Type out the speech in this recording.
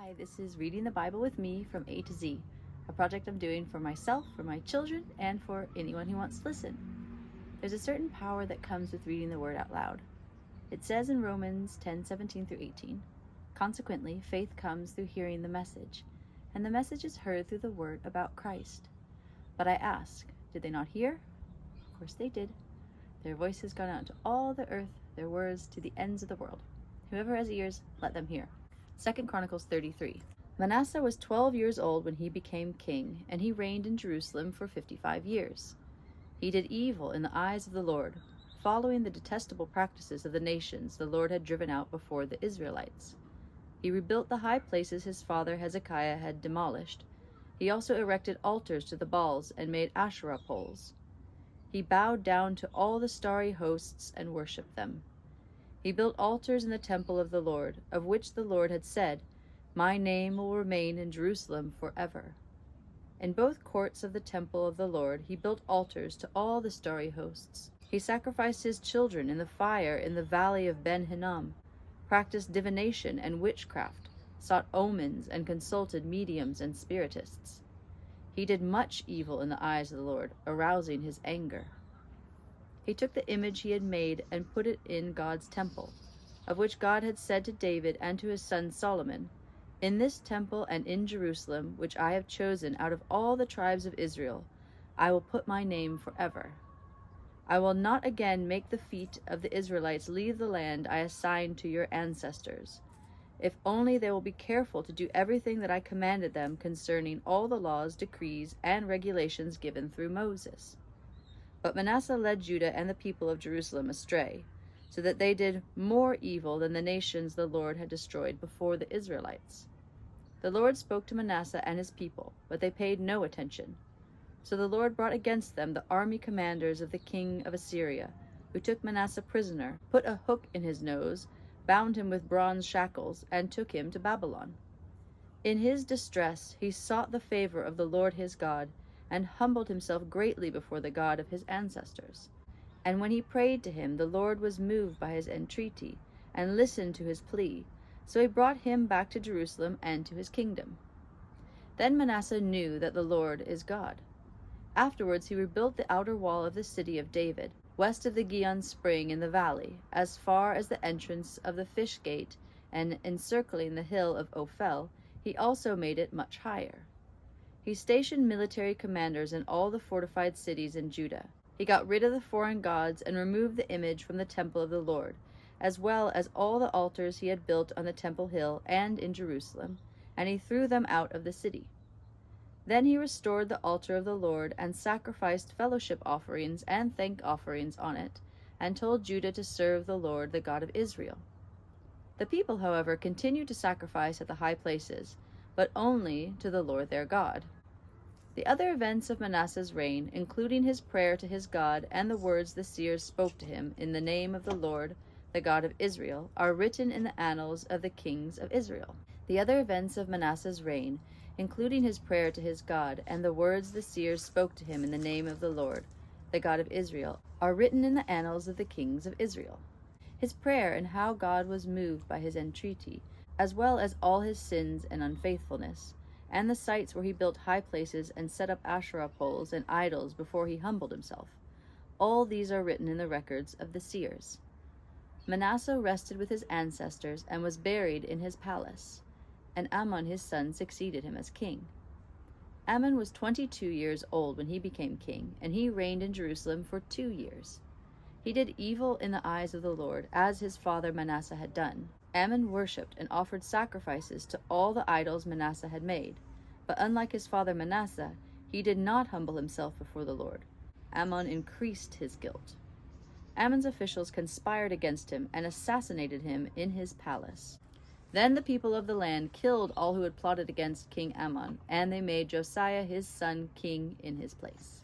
Hi, this is Reading the Bible with me from A to Z, a project I'm doing for myself, for my children, and for anyone who wants to listen. There's a certain power that comes with reading the Word out loud. It says in Romans 10:17 through 18, "Consequently, faith comes through hearing the message, and the message is heard through the word about Christ. But I ask, did they not hear? Of course they did. Their voice has gone out to all the earth, their words to the ends of the world. Whoever has ears, let them hear." 2 Chronicles 33. Manasseh was 12 years old when he became king, and he reigned in Jerusalem for 55 years. He did evil in the eyes of the Lord, following the detestable practices of the nations the Lord had driven out before the Israelites. He rebuilt the high places his father Hezekiah had demolished. He also erected altars to the Baals and made Asherah poles. He bowed down to all the starry hosts and worshipped them. He built altars in the temple of the Lord, of which the Lord had said, "My name will remain in Jerusalem forever." In both courts of the temple of the Lord he built altars to all the starry hosts. He sacrificed his children in the fire in the valley of Ben Hinnom, practiced divination and witchcraft, sought omens, and consulted mediums and spiritists. He did much evil in the eyes of the Lord, arousing his anger. He took the image he had made and put it in God's temple, of which God had said to David and to his son Solomon, "In this temple and in Jerusalem, which I have chosen out of all the tribes of Israel, I will put my name forever. I will not again make the feet of the Israelites leave the land I assigned to your ancestors, if only they will be careful to do everything that I commanded them concerning all the laws, decrees, and regulations given through Moses." But Manasseh led Judah and the people of Jerusalem astray, so that they did more evil than the nations the Lord had destroyed before the Israelites. The Lord spoke to Manasseh and his people, but they paid no attention. So the Lord brought against them the army commanders of the king of Assyria, who took Manasseh prisoner, put a hook in his nose, bound him with bronze shackles, and took him to Babylon. In his distress he sought the favor of the Lord his God, and humbled himself greatly before the God of his ancestors. And when he prayed to him, the Lord was moved by his entreaty, and listened to his plea, so he brought him back to Jerusalem and to his kingdom. Then Manasseh knew that the Lord is God. Afterwards he rebuilt the outer wall of the city of David, west of the Gihon spring in the valley, as far as the entrance of the fish gate, and encircling the hill of Ophel, he also made it much higher. He stationed military commanders in all the fortified cities in Judah. He got rid of the foreign gods and removed the image from the temple of the Lord, as well as all the altars he had built on the temple hill and in Jerusalem, and he threw them out of the city. Then he restored the altar of the Lord and sacrificed fellowship offerings and thank offerings on it, and told Judah to serve the Lord, the God of Israel. The people, however, continued to sacrifice at the high places, but only to the Lord their God. The other events of Manasseh's reign, including his prayer to his God and the words the seers spoke to him in the name of the Lord, the God of Israel, are written in the annals of the kings of Israel. The other events of Manasseh's reign, including his prayer to his God and the words the seers spoke to him in the name of the Lord, the God of Israel, are written in the annals of the kings of Israel. His prayer and how God was moved by his entreaty, as well as all his sins and unfaithfulness, and the sites where he built high places and set up Asherah poles and idols before he humbled himself. All these are written in the records of the seers. Manasseh rested with his ancestors and was buried in his palace, and Amon his son succeeded him as king. Amon was 22 years old when he became king, and he reigned in Jerusalem for 2 years. He did evil in the eyes of the Lord, as his father Manasseh had done. Amon worshipped and offered sacrifices to all the idols Manasseh had made, but unlike his father Manasseh, he did not humble himself before the Lord. Amon increased his guilt. Amon's officials conspired against him and assassinated him in his palace. Then the people of the land killed all who had plotted against King Amon, and they made Josiah his son king in his place.